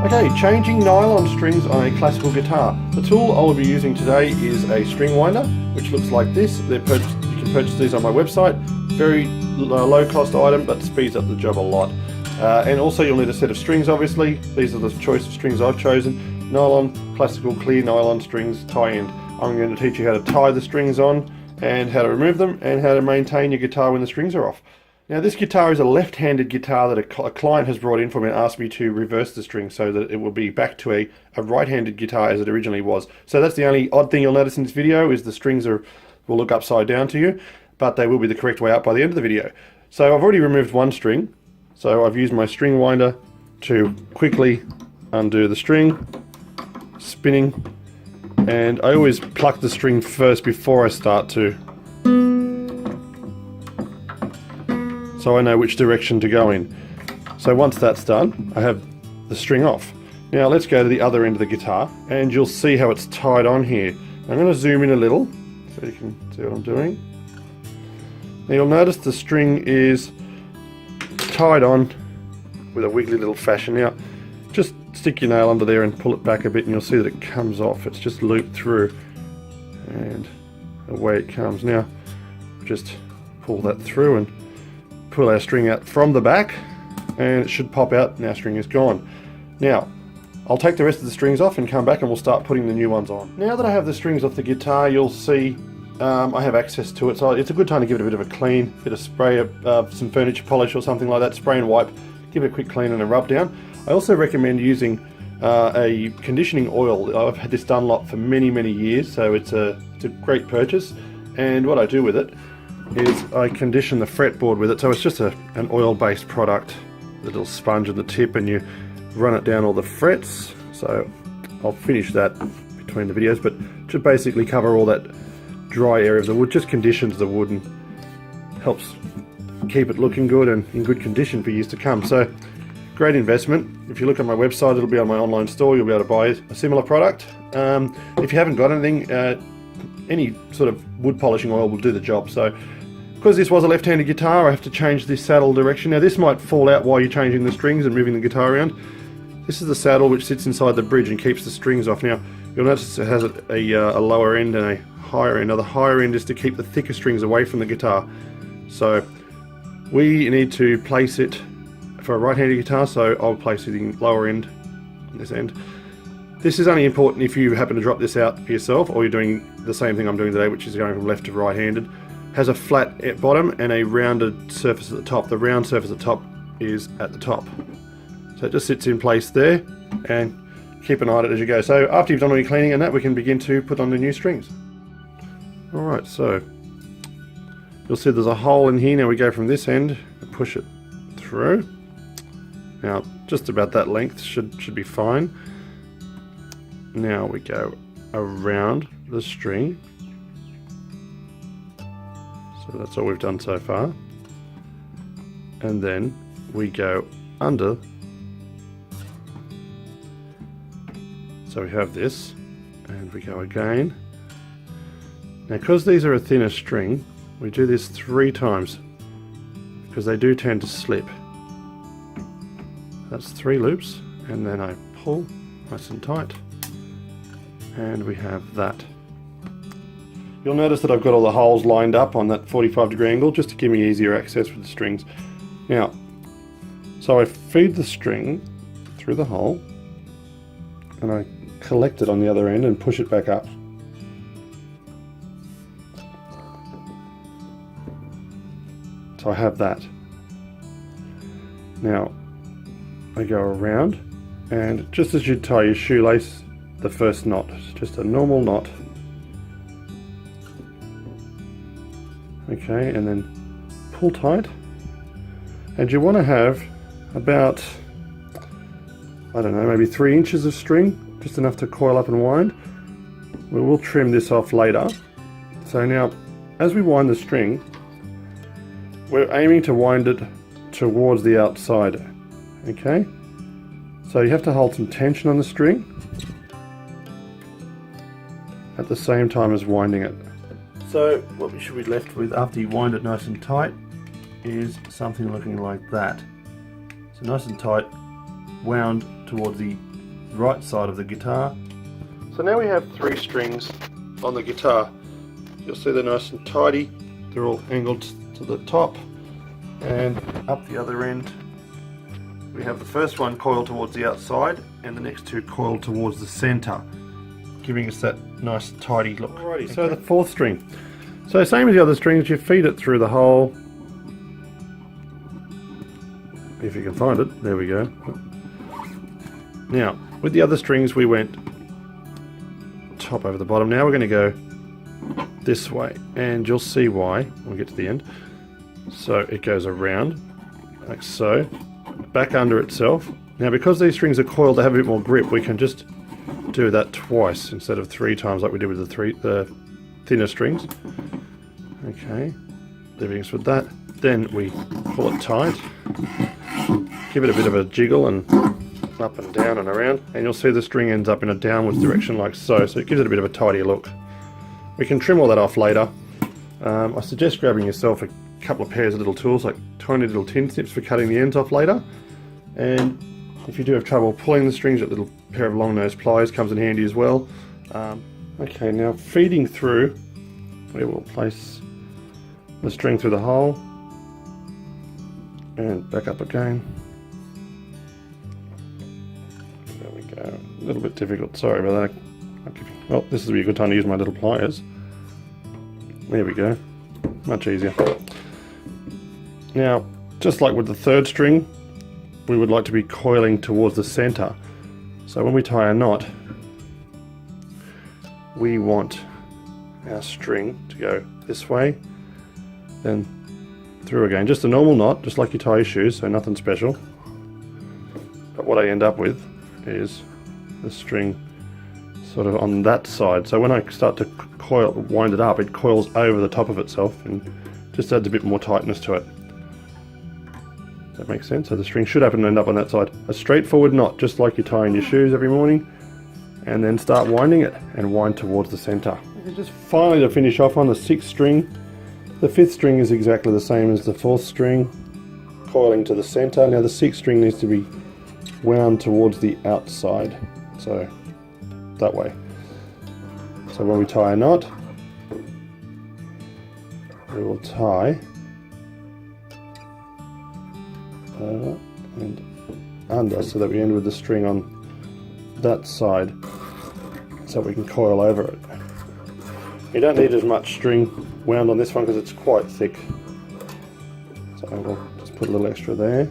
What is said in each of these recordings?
Okay, changing nylon strings on a classical guitar. The tool I will be using today is a string winder, which looks like this. You can purchase these on my website. Very low cost item, but speeds up the job a lot. And also you'll need a set of strings, obviously. These are the choice of strings I've chosen. Nylon, classical clear nylon strings, tie end. I'm going to teach you how to tie the strings on and how to remove them and how to maintain your guitar when the strings are off. Now this guitar is a left-handed guitar that a client has brought in for me and asked me to reverse the string so that it will be back to a right-handed guitar as it originally was. So that's the only odd thing you'll notice in this video, is the strings will look upside down to you, but they will be the correct way up by the end of the video. So I've already removed one string, so I've used my string winder to quickly undo the string, spinning, and I always pluck the string first before I start to, so I know which direction to go in. So once that's done, I have the string off. Now let's go to the other end of the guitar and you'll see how it's tied on here. I'm going to zoom in a little so you can see what I'm doing. Now you'll notice the string is tied on with a wiggly little fashion. Now just stick your nail under there and pull it back a bit and you'll see that it comes off. It's just looped through and away it comes. Now just pull that through and pull our string out from the back and it should pop out and our string is gone. Now I'll take the rest of the strings off and come back and we'll start putting the new ones on. Now that I have the strings off the guitar, you'll see I have access to it, so it's a good time to give it a bit of a clean, bit of spray, some furniture polish or something like that, spray and wipe, give it a quick clean and a rub down. I also recommend using a conditioning oil. I've had this Dunlop for many years, so it's a great purchase, and what I do with it is I condition the fretboard with it. So it's just an oil-based product, a little sponge at the tip, and you run it down all the frets. So I'll finish that between the videos, but to basically cover all that dry area of the wood, just conditions the wood and helps keep it looking good and in good condition for years to come. So great investment. If you look at my website, it'll be on my online store, you'll be able to buy a similar product. If you haven't got anything, any sort of wood polishing oil will do the job. So because this was a left-handed guitar, I have to change this saddle direction. Now this might fall out while you're changing the strings and moving the guitar around. This is the saddle which sits inside the bridge and keeps the strings off. Now you'll notice it has a lower end and a higher end. Now the higher end is to keep the thicker strings away from the guitar. So we need to place it for a right-handed guitar, so I'll place it in lower end on this end. This is only important if you happen to drop this out for yourself, or you're doing the same thing I'm doing today, which is going from left to right-handed. Has a flat bottom and a rounded surface at the top. The round surface at the top is at the top. So it just sits in place there, and keep an eye on it as you go. So after you've done all your cleaning and that, we can begin to put on the new strings. Alright, so you'll see there's a hole in here. Now we go from this end and push it through. Now just about that length should be fine. Now we go around the string. So that's all we've done so far. And then we go under. So we have this, and we go again. Now because these are a thinner string, we do this 3 times because they do tend to slip. That's 3 loops, and then I pull nice and tight, and we have that. You'll notice that I've got all the holes lined up on that 45-degree angle just to give me easier access with the strings. Now, so I feed the string through the hole and I collect it on the other end and push it back up. So I have that. Now I go around, and just as you'd tie your shoelace, the first knot, just a normal knot. Okay, and then pull tight, and you want to have about, I don't know, maybe 3 inches of string, just enough to coil up and wind. We will trim this off later. So now, as we wind the string, we're aiming to wind it towards the outside. Okay, so you have to hold some tension on the string at the same time as winding it. So what we should be left with after you wind it nice and tight is something looking like that. So nice and tight, wound towards the right side of the guitar. So now we have 3 strings on the guitar. You'll see they're nice and tidy. They're all angled to the top, and up the other end we have the first one coiled towards the outside and the next 2 coiled towards the center, giving us that nice tidy look. Alrighty, okay. So the 4th string. So same as the other strings, you feed it through the hole. If you can find it, there we go. Now, with the other strings we went top over the bottom. Now we're going to go this way, and you'll see why when we get to the end. So it goes around, like so, back under itself. Now because these strings are coiled, they have a bit more grip, we can just do that twice instead of 3 times like we did with the thinner strings. Okay, leaving us with that. Then we pull it tight, give it a bit of a jiggle and up and down and around, and you'll see the string ends up in a downwards direction like so, so it gives it a bit of a tidier look. We can trim all that off later. I suggest grabbing yourself a couple of pairs of little tools, like tiny little tin snips for cutting the ends off later. And if you do have trouble pulling the strings, a little pair of long nose pliers comes in handy as well. Okay, now feeding through, we will place the string through the hole and back up again. There we go. A little bit difficult, sorry about that. Well, this would be a good time to use my little pliers. There we go. Much easier. Now, just like with the 3rd string, we would like to be coiling towards the center. So when we tie a knot, we want our string to go this way, then through again. Just a normal knot, just like you tie your shoes, so nothing special. But what I end up with is the string sort of on that side. So when I start to wind it up, it coils over the top of itself and just adds a bit more tightness to it. Does that make sense? So the string should happen to end up on that side. A straightforward knot, just like you tie in your shoes every morning, and then start winding it and wind towards the center. And just finally, to finish off on the 6th string, the 5th string is exactly the same as the 4th string, coiling to the center. Now the 6th string needs to be wound towards the outside, so that way. So when we tie a knot, we will tie over and under so that we end with the string on that side so we can coil over it. You don't need as much string wound on this one because it's quite thick. So we'll just put a little extra there.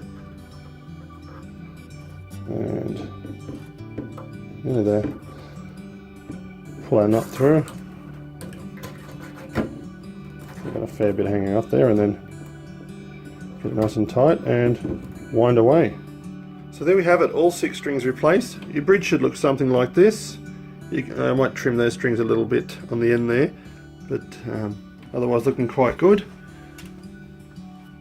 And nearly there. Pull our knot through. We've got a fair bit hanging off there, and then get it nice and tight and wind away. So there we have it, all 6 strings replaced. Your bridge should look something like this. I might trim those strings a little bit on the end there, but otherwise looking quite good.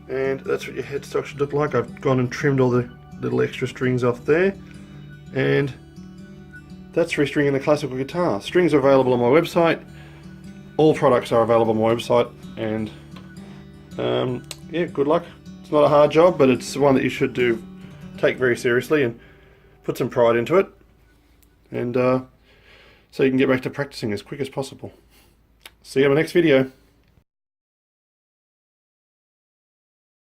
And that's what your headstock should look like. I've gone and trimmed all the little extra strings off there, and that's restringing the classical guitar. Strings are available on my website. All products are available on my website, and yeah, good luck. It's not a hard job, but it's one that you should take very seriously and put some pride into it, and so you can get back to practicing as quick as possible. See you in my next video.